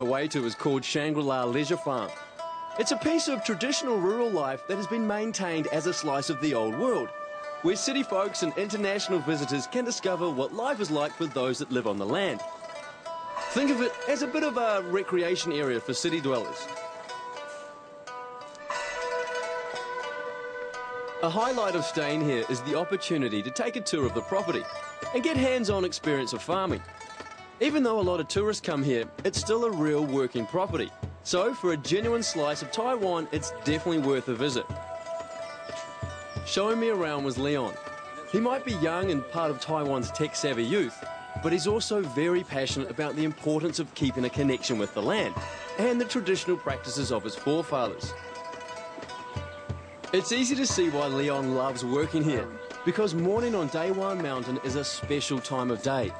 way to is called Shangri-La Leisure Farm. It's a piece of traditional rural life that has been maintained as a slice of the old world, where city folks and international visitors can discover what life is like for those that live on the land. Think of it as a bit of a recreation area for city dwellers. A highlight of staying here is the opportunity to take a tour of the property and get hands-on experience of farming. Even though a lot of tourists come here, it's still a real working property. So for a genuine slice of Taiwan, it's definitely worth a visit. Showing me around was Leon. He might be young and part of Taiwan's tech-savvy youth, but he's also very passionate about the importance of keeping a connection with the land and the traditional practices of his forefathers. It's easy to see why Leon loves working here, because morning on Taiwan Mountain is a special time of day.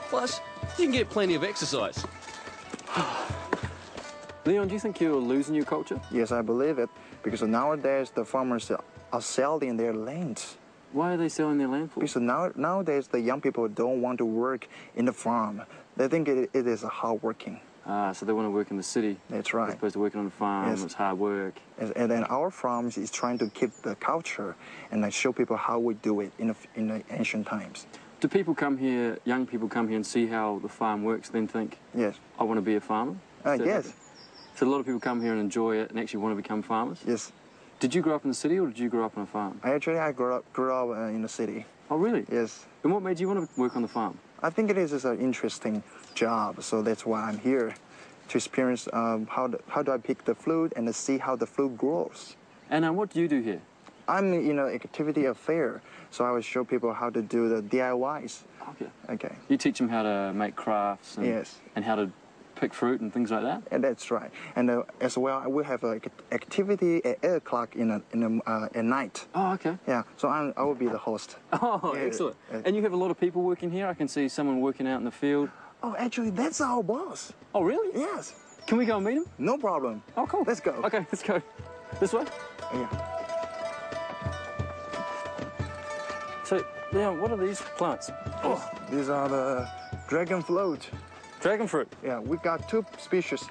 Plus, you can get plenty of exercise. Leon, do you think you're losing your culture? Yes, I believe it, because nowadays the farmers are selling their lands. Why are they selling their land for? Because nowadays the young people don't want to work in the farm. They think it is hard working. So they want to work in the city. That's right. As opposed to working on the farm. Yes. It's hard work. And then our farms is trying to keep the culture and like show people how we do it in the ancient times. Do people come here, young people come here and see how the farm works, then think, yes, I want to be a farmer? Yes. So a lot of people come here and enjoy it and actually want to become farmers? Yes. Did you grow up in the city or did you grow up on a farm? I grew up in the city. Oh, really? Yes. And what made you want to work on the farm? I think it is an interesting job, so that's why I'm here, to experience how do I pick the fruit and to see how the fruit grows. And what do you do here? I'm in an activity affair, so I will show people how to do the DIYs. Okay. Okay. You teach them how to make crafts and, yes, and how to pick fruit and things like that? And that's right. And as well, we have an activity at 8 o'clock at night. Oh, okay. Yeah, so I will be the host. Oh, yeah, excellent. And you have a lot of people working here? I can see someone working out in the field. Oh, actually, that's our boss. Oh, really? Yes. Can we go and meet him? No problem. Oh, cool. Let's go. Okay, let's go. This way? Yeah. So, Leon, what are these plants? Oh, these are the dragon fruit. Dragon fruit? Yeah, we got 2 species.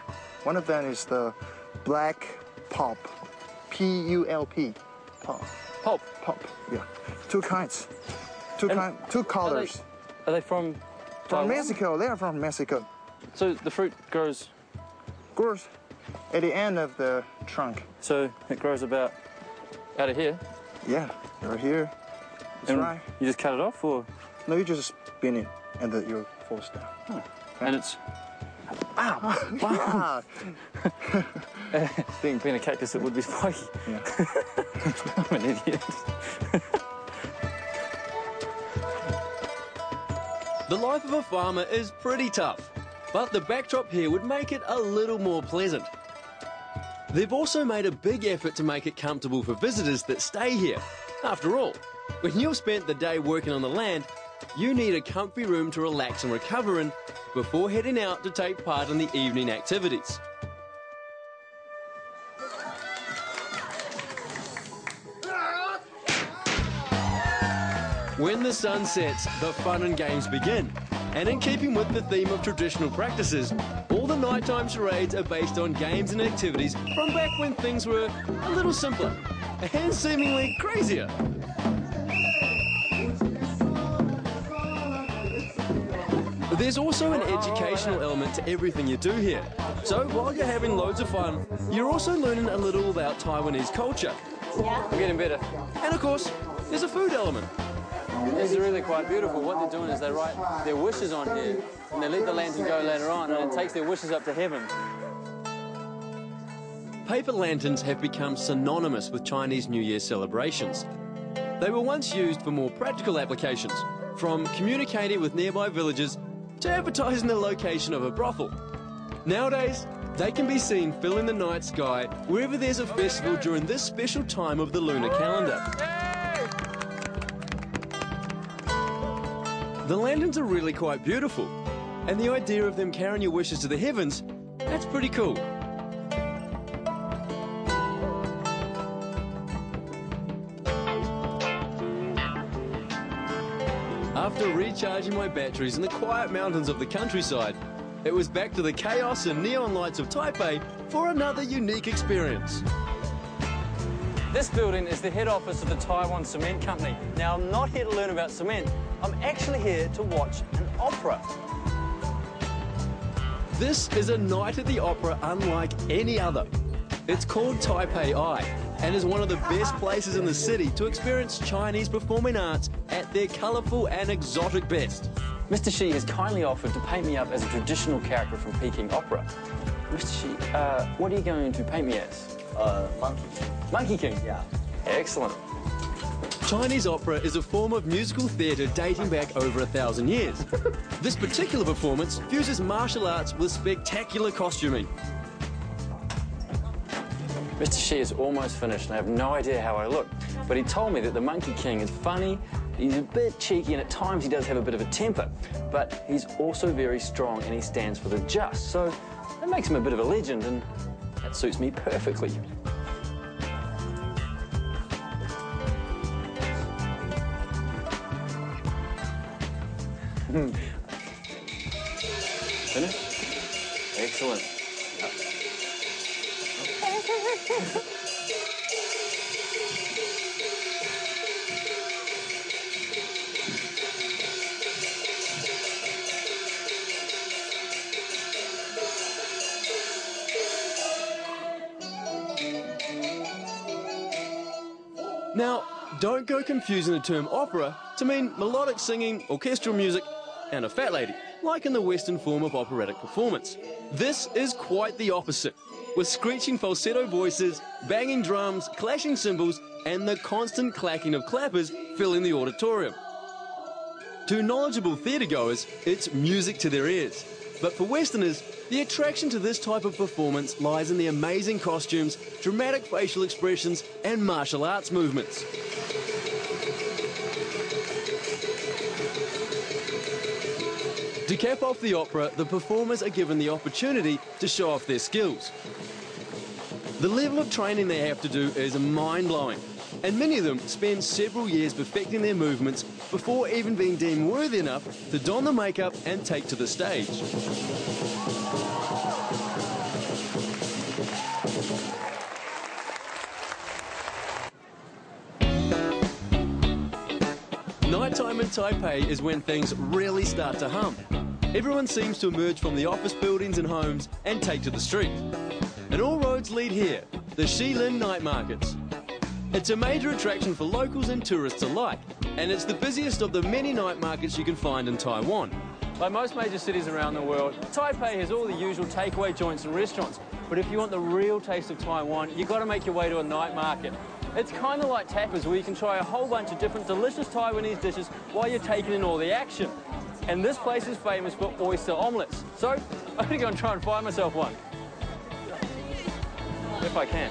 One of them is the black pulp, P-U-L-P, pulp. Pulp? Pulp, yeah. 2 kinds, 2 colors. Are they from From Taiwan? Mexico, they are from Mexico. So the fruit grows? Grows at the end of the trunk. So it grows about out of here? Yeah, right here. That's and right. You just cut it off, or? No, you just spin it and then you force down. Oh. Okay. And it's... Ow! Wow! Being a cactus, it would be spiky. Yeah. I'm an idiot. The life of a farmer is pretty tough, but the backdrop here would make it a little more pleasant. They've also made a big effort to make it comfortable for visitors that stay here. After all, when you've spent the day working on the land, you need a comfy room to relax and recover in before heading out to take part in the evening activities. When the sun sets, the fun and games begin. And in keeping with the theme of traditional practices, all the nighttime charades are based on games and activities from back when things were a little simpler and seemingly crazier. There's also an educational element to everything you do here. So while you're having loads of fun, you're also learning a little about Taiwanese culture. Yeah. I'm getting better. And of course, there's a food element. These are really quite beautiful. What they're doing is they write their wishes on here, and they let the lantern go later on, and it takes their wishes up to heaven. Paper lanterns have become synonymous with Chinese New Year celebrations. They were once used for more practical applications, from communicating with nearby villagers to advertising the location of a brothel. Nowadays, they can be seen filling the night sky wherever there's a festival during this special time of the lunar calendar. The lanterns are really quite beautiful, and the idea of them carrying your wishes to the heavens, that's pretty cool. After recharging my batteries in the quiet mountains of the countryside, it was back to the chaos and neon lights of Taipei for another unique experience. This building is the head office of the Taiwan Cement Company. Now, I'm not here to learn about cement. I'm actually here to watch an opera. This is a night at the opera unlike any other. It's called Taipei Eye and is one of the best places in the city to experience Chinese performing arts at their colourful and exotic best. Mr. Shi has kindly offered to paint me up as a traditional character from Peking Opera. Mr. Shi, what are you going to paint me as? Monkey. Monkey King? Yeah. Excellent. Chinese opera is a form of musical theatre dating back over 1,000 years. This particular performance fuses martial arts with spectacular costuming. Mr. Shi is almost finished and I have no idea how I look, but he told me that the Monkey King is funny, he's a bit cheeky and at times he does have a bit of a temper, but he's also very strong and he stands for the just, so that makes him a bit of a legend and that suits me perfectly. Finish? Excellent. Now, don't go confusing the term opera to mean melodic singing, orchestral music, and a fat lady, like in the Western form of operatic performance. This is quite the opposite, with screeching falsetto voices, banging drums, clashing cymbals, and the constant clacking of clappers filling the auditorium. To knowledgeable theatregoers, it's music to their ears. But for Westerners, the attraction to this type of performance lies in the amazing costumes, dramatic facial expressions, and martial arts movements. To cap off the opera, the performers are given the opportunity to show off their skills. The level of training they have to do is mind-blowing, and many of them spend several years perfecting their movements before even being deemed worthy enough to don the makeup and take to the stage. Nighttime in Taipei is when things really start to hum. Everyone seems to emerge from the office buildings and homes and take to the street. And all roads lead here, the Shilin night markets. It's a major attraction for locals and tourists alike, and it's the busiest of the many night markets you can find in Taiwan. Like most major cities around the world, Taipei has all the usual takeaway joints and restaurants. But if you want the real taste of Taiwan, you've got to make your way to a night market. It's kind of like tapas, where you can try a whole bunch of different delicious Taiwanese dishes while you're taking in all the action. And this place is famous for oyster omelettes. So I'm going to go and try and find myself one. If I can.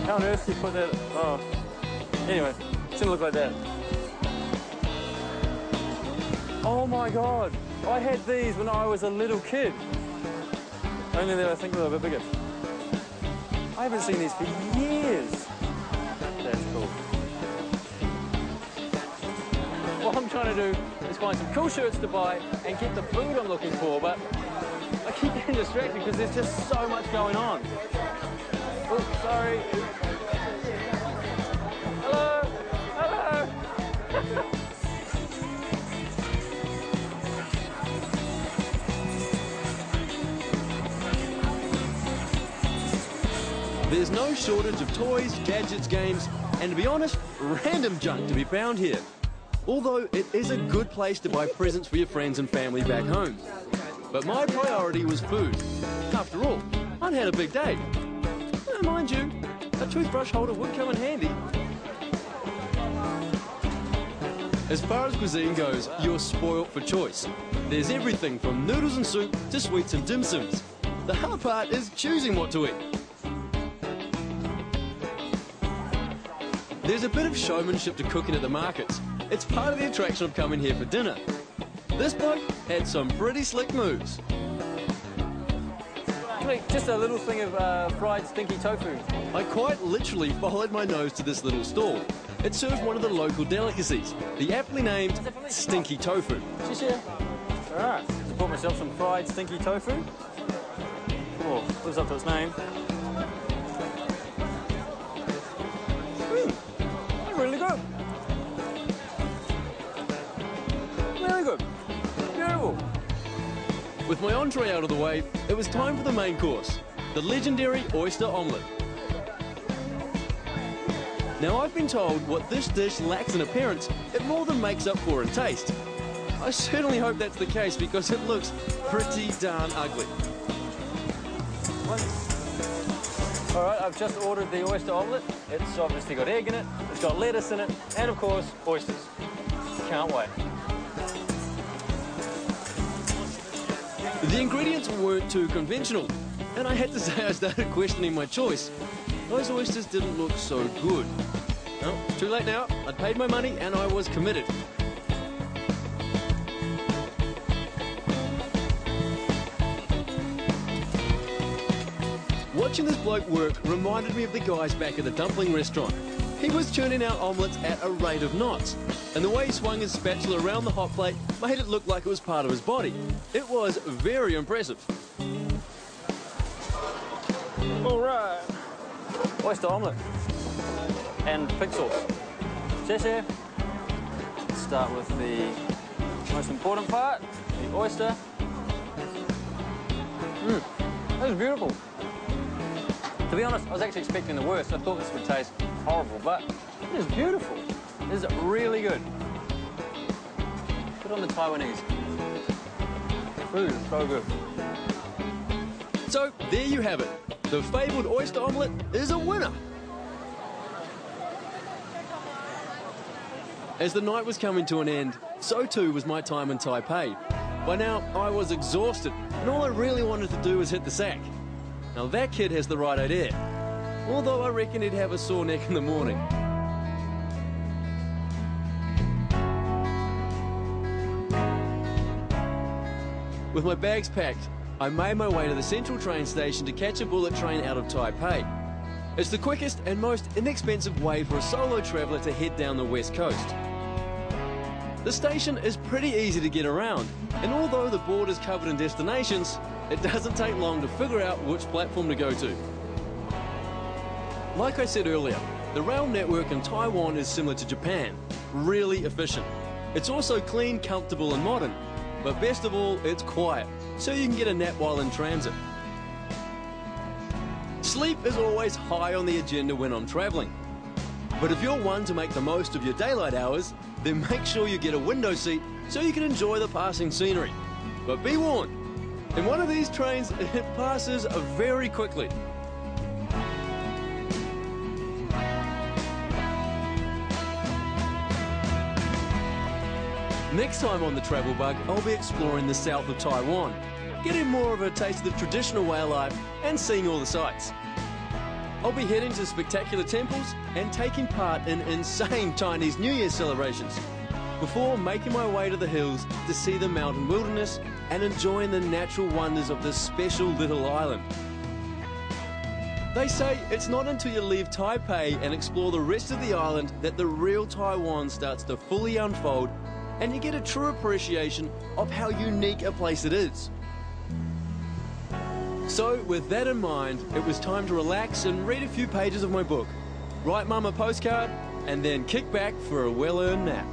How on earth do you put that? Oh. Anyway, it's going to look like that. Oh my God. I had these when I was a little kid. Only that I think they were a bit bigger. I haven't seen these for years. That's cool. What I'm trying to do is find some cool shirts to buy and get the food I'm looking for, but I keep getting distracted because there's just so much going on. Oh, sorry. Hello? Hello? There's no shortage of toys, gadgets, games, and to be honest, random junk to be found here. Although it is a good place to buy presents for your friends and family back home. But my priority was food. After all, I'd had a big day. Mind you, a toothbrush holder would come in handy. As far as cuisine goes, you're spoilt for choice. There's everything from noodles and soup to sweets and dim sums. The hard part is choosing what to eat. There's a bit of showmanship to cooking at the markets. It's part of the attraction of coming here for dinner. This bloke had some pretty slick moves. Just a little thing of fried stinky tofu. I quite literally followed my nose to this little stall. it served one of the local delicacies, the aptly named stinky tofu. Alright, just bought myself some fried stinky tofu. Oh, lives up to its name. That's really good. Really good. Beautiful. With my entree out of the way, it was time for the main course, the legendary oyster omelette. Now, I've been told what this dish lacks in appearance, it more than makes up for in taste. I certainly hope that's the case because it looks pretty darn ugly. Alright, I've just ordered the oyster omelette. It's obviously got egg in it, it's got lettuce in it, and of course, oysters. Can't wait. The ingredients weren't too conventional, and I had to say I started questioning my choice. Those oysters didn't look so good. Well, too late now. I'd paid my money and I was committed. Watching this bloke work reminded me of the guys back at the dumpling restaurant. He was churning out omelettes at a rate of knots, and the way he swung his spatula around the hot plate made it look like it was part of his body. It was very impressive. Alright. Oyster omelette and pig sauce. Let's start with the most important part, the oyster. That was beautiful. To be honest, I was actually expecting the worst. I thought this would taste horrible, but it is beautiful. It is really good. Put on the Taiwanese. Food is so good. So there you have it. The fabled oyster omelette is a winner. As the night was coming to an end, so too was my time in Taipei. By now, I was exhausted, and all I really wanted to do was hit the sack. Now that kid has the right idea, although I reckon he'd have a sore neck in the morning. With my bags packed, I made my way to the central train station to catch a bullet train out of Taipei. It's the quickest and most inexpensive way for a solo traveller to head down the west coast. The station is pretty easy to get around, and although the board is covered in destinations, it doesn't take long to figure out which platform to go to. Like I said earlier, the rail network in Taiwan is similar to Japan, really efficient. It's also clean, comfortable and modern, but best of all, it's quiet, so you can get a nap while in transit. Sleep is always high on the agenda when I'm travelling. But if you're one to make the most of your daylight hours, then make sure you get a window seat so you can enjoy the passing scenery. But be warned, in one of these trains, it passes very quickly. Next time on the Travel Bug, I'll be exploring the south of Taiwan, getting more of a taste of the traditional way of life and seeing all the sights. I'll be heading to spectacular temples and taking part in insane Chinese New Year celebrations, before making my way to the hills to see the mountain wilderness and enjoying the natural wonders of this special little island. They say it's not until you leave Taipei and explore the rest of the island that the real Taiwan starts to fully unfold and you get a true appreciation of how unique a place it is. So, with that in mind, it was time to relax and read a few pages of my book, write Mum a postcard, and then kick back for a well-earned nap.